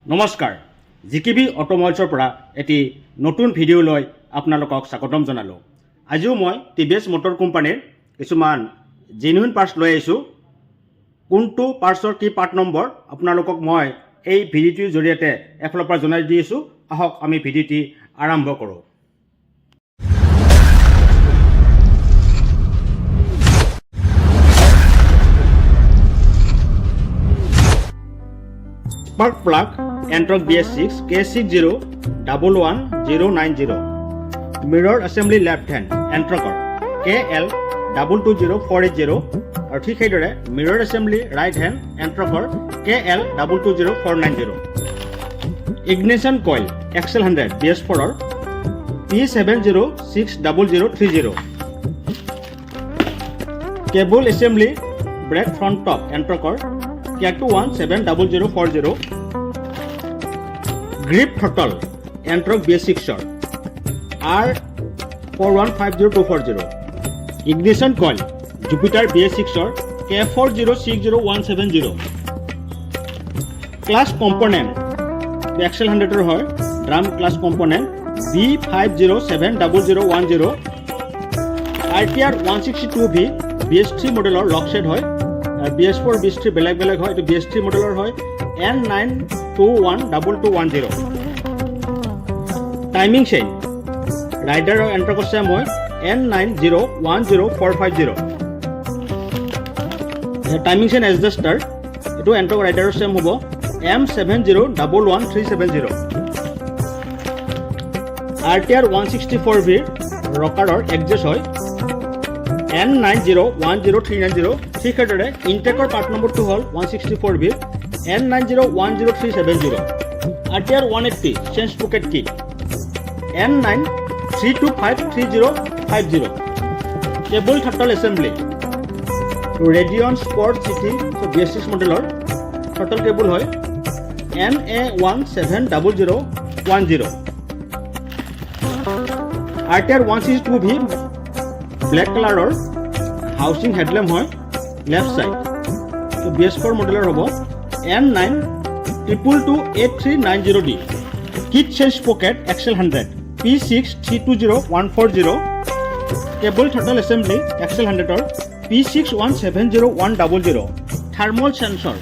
নমস্কাৰ জিকিবি অটোমবাইলছৰ পৰা এটি নতুন ভিডিঅ' লৈ আপোনালোকক স্বাগতম জনালোঁ। আজিও মই টিভিএছ মটৰ কোম্পানীৰ কিছুমান জেনুইন পাৰ্টছ লৈ আহিছোঁ। কোনটো পাৰ্টছৰ কি পাৰ্ট নম্বৰ আপোনালোকক মই এই ভিডিঅ'টিৰ জৰিয়তে এফালৰ পৰা জনাই দি আছোঁ। আহক আমি ভিডিঅ'টি আৰম্ভ কৰোঁ। Spark plug Entrock BS6 K6011090 mirror assembly left hand Entrocker KL220480 और ठीक है दरे mirror assembly right hand Entrocker KL220490 ignition coil XL100 BS4 और P70600030 cable assembly brake front top Entrocker K21700040 grip throttle Entrock BS6 R4150240 ignition coil Jupiter BS6 K4060170 class component XL100 হয় drum class component B50700010 RTR 162V BS3 মডেলৰ লকশেড হয় BS4 BS3 বেলেগ বেলেগ হয় এটো BS3 মডেলৰ হয় N9212210 timing chain rider আৰু এন্ট্ৰকৰ চেম হয় N9010450 টাইমিং চেইন এডজাষ্টাৰ এটো এন্ট্ৰক ৰাইডাৰৰ চেম হ'ব M7011370 RTR 164V ৰকাৰৰ এডজাষ্ট হয় N9010390 ঠিক আছে ইনটেকৰ পাৰ্ট নম্বৰটো হ'ল 164V N9010370 RTR 180 change pocket kit N9325350 cable থাৰ্টল assembly Radion sport সিটি BS6 মডেলৰ থাৰ্টল কেবল হয় NA170010 RTR 162V ব্ল্যাক কালাৰৰ হাউচিং হেডল্যাম্প হয় লেফট সাইড তো BS4 মডেলৰ হ'ব N9222830D kit change pocket XL100 P63200140 cable থাৰ্টল assembly XL100 ৰ P617010 thermal সেন্সৰ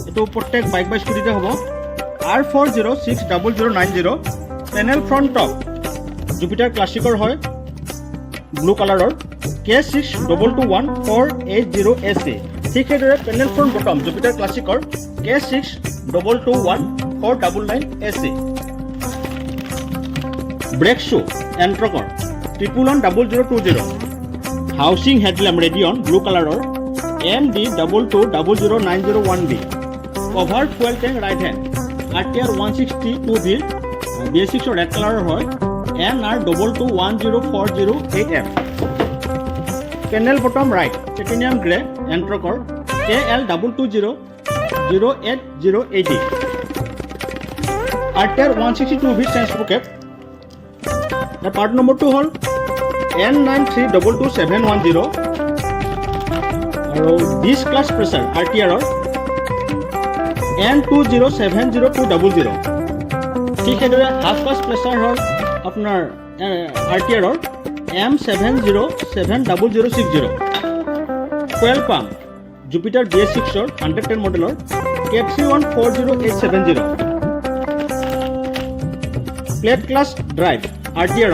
এটো প্ৰত্যেক বাইক বা স্কুটিতে হ'ব R4060090 panel front top Jupiter ক্লাছিকৰ হয় ব্লু কালাৰৰ K62214080AC ঠিক সেইদৰে পেনেল ফ্ৰন্ট বটম জুপিটাৰ ক্লাছিকৰ K62214999AC ব্ৰেক শু এন্ট্ৰকৰ 110020 হাউচিং হেডল্যাম্প ৰেডিয়ন ব্লু কালাৰৰ MD22009001B cover fuel tank right hand RTR 162V BS6 red কালাৰৰ হয় NR22104008F panel bottom right titanium grey এন্ট্ৰকৰ KL22008080 RTR 162V change pocket part নম্বৰটো হ'ল N9322710 আৰু dish class pressure RTR N2070200 ঠিক সেইদৰে half class pressure হ'ল আপোনাৰ RTR M7070060 fuel pump Jupiter BS6 110 মডেলৰ K3140870 plate clutch drive RTR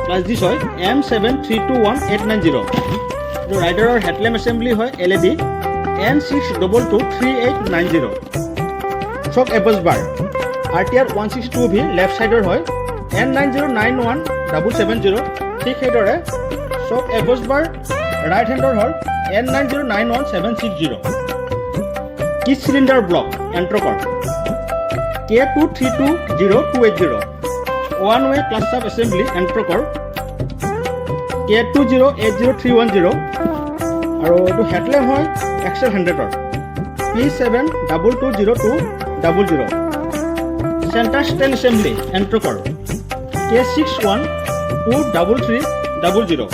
clutch disc হয় M732180 ৰাইডাৰৰ হেডল্যাম্প এছেম্বলি হয় LED N6223890 চক এবজ বাৰ RTR 162V লেফট সাইডৰ হয় N909170 ঠিক সেইদৰে চক এবজ বাৰ ৰাইট হেণ্ডৰ হ'ল N9091760 কিট সিলিন্ডাৰ ব্লক এন্ট্ৰকৰ K232028 one way clutch sub assembly এন্ট্ৰকৰ K20803010 আৰু এইটো হেডল্যাম্প হয় XL100 P722020 centre ষ্টেল assembly এন্ট্ৰকৰ K612330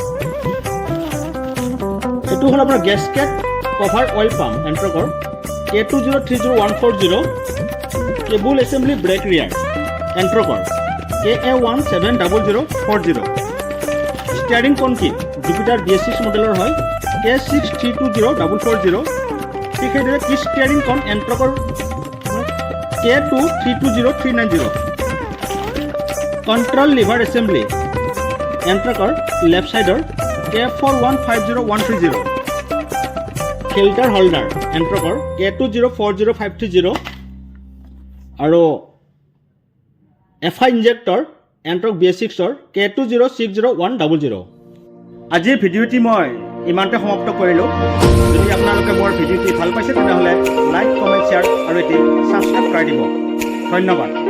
এইটো হ'ল আপোনাৰ গেছকেট cover oil pump এন্ট্ৰকৰ K203014 cable assembly brake ৰিয়াৰ এণ্ট্ৰকৰ KA170040 ষ্টিয়াৰিং কনকিট জুপিটাৰ BS6 মডেলৰ হয় K632040 ঠিক সেইদৰে কি ষ্টিয়াৰিং কন এণ্ট্ৰকৰ K232039 কণ্ট্ৰল লিভাৰ এছেম্বলি এণ্ট্ৰকৰ লেফ্ট ছাইডৰ K415030 ফিল্টাৰ হোল্ডাৰ এণ্ট্ৰকৰ K2040530 আৰু FI ইনজেক্টৰ এণ্ট্ৰক BS6ৰ K2060100 আজিৰ ভিডিঅ'টি মই ইমানতে সমাপ্ত কৰিলোঁ যদি আপোনালোকে মোৰ ভিডিঅ'টি ভাল পাইছে তেনেহ'লে লাইক কমেণ্ট শ্বেয়াৰ আৰু এটি ছাবস্ক্ৰাইব কৰি দিব ধন্যবাদ